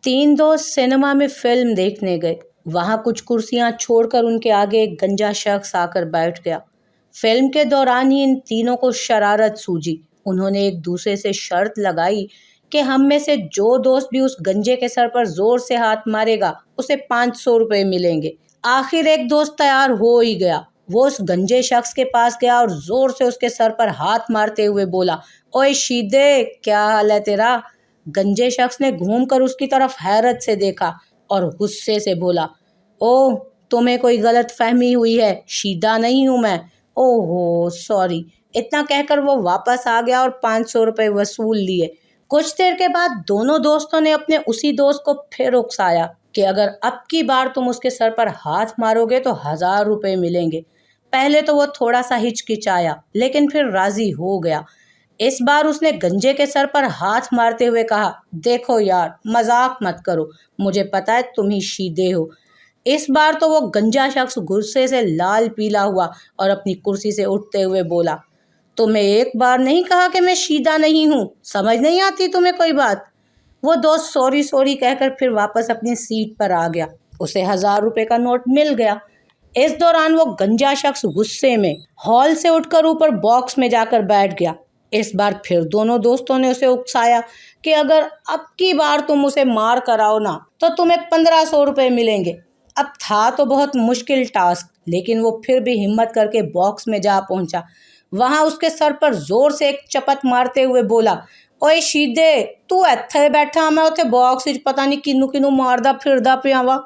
तीन दोस्त सिनेमा में फिल्म देखने गए। वहां कुछ कुर्सियां छोड़कर उनके आगे एक गंजा शख्स आकर बैठ गया। फिल्म के दौरान ही इन तीनों को शरारत सूझी। उन्होंने एक दूसरे से शर्त लगाई कि हम में से जो दोस्त भी उस गंजे के सर पर जोर से हाथ मारेगा उसे 500 रुपये मिलेंगे। आखिर एक दोस्त तैयार हो ही गया। वो उस गंजे शख्स के पास गया और जोर से उसके सर पर हाथ मारते हुए बोला, ओए शीदे, क्या हाल है तेरा? गंजे शख्स ने घूमकर उसकी तरफ हैरत से देखा और गुस्से से बोला, ओह, तुम्हें कोई गलत फहमी हुई है, शीदा नहीं हूं मैं। ओहो सॉरी। इतना कहकर वो वापस आ गया और 500 रुपये वसूल लिए। कुछ देर के बाद दोनों दोस्तों ने अपने उसी दोस्त को फिर उकसाया कि अगर अब की बार तुम उसके सर पर हाथ मारोगे तो 1000 रुपये मिलेंगे। पहले तो वो थोड़ा सा हिचकिचाया, लेकिन फिर राजी हो गया। इस बार उसने गंजे के सर पर हाथ मारते हुए कहा, देखो यार, मजाक मत करो, मुझे पता है तुम ही शीदे हो। इस बार तो वो गंजा शख्स गुस्से से लाल पीला हुआ और अपनी कुर्सी से उठते हुए बोला, तुम्हें एक बार नहीं कहा कि मैं शीदा नहीं हूँ? समझ नहीं आती तुम्हें कोई बात? वो दोस्त सॉरी सॉरी कहकर फिर वापस अपनी सीट पर आ गया। उसे 1000 रुपये का नोट मिल गया। इस दौरान वो गंजा शख्स गुस्से में हॉल से उठकर ऊपर बॉक्स में जाकर बैठ गया। इस बार फिर दोनों दोस्तों ने उसे उकसाया कि अगर अब की बार तुम उसे मार कर आओ ना तो तुम्हें 1500 रुपये मिलेंगे। अब था तो बहुत मुश्किल टास्क, लेकिन वो फिर भी हिम्मत करके बॉक्स में जा पहुंचा। वहां उसके सर पर जोर से एक चपत मारते हुए बोला, ओए शीदे, तू ਇੱਥੇ बैठा, मैं उसे बॉक्स विच पता नहीं किनू किनू मारदा फिरदा पिया वा।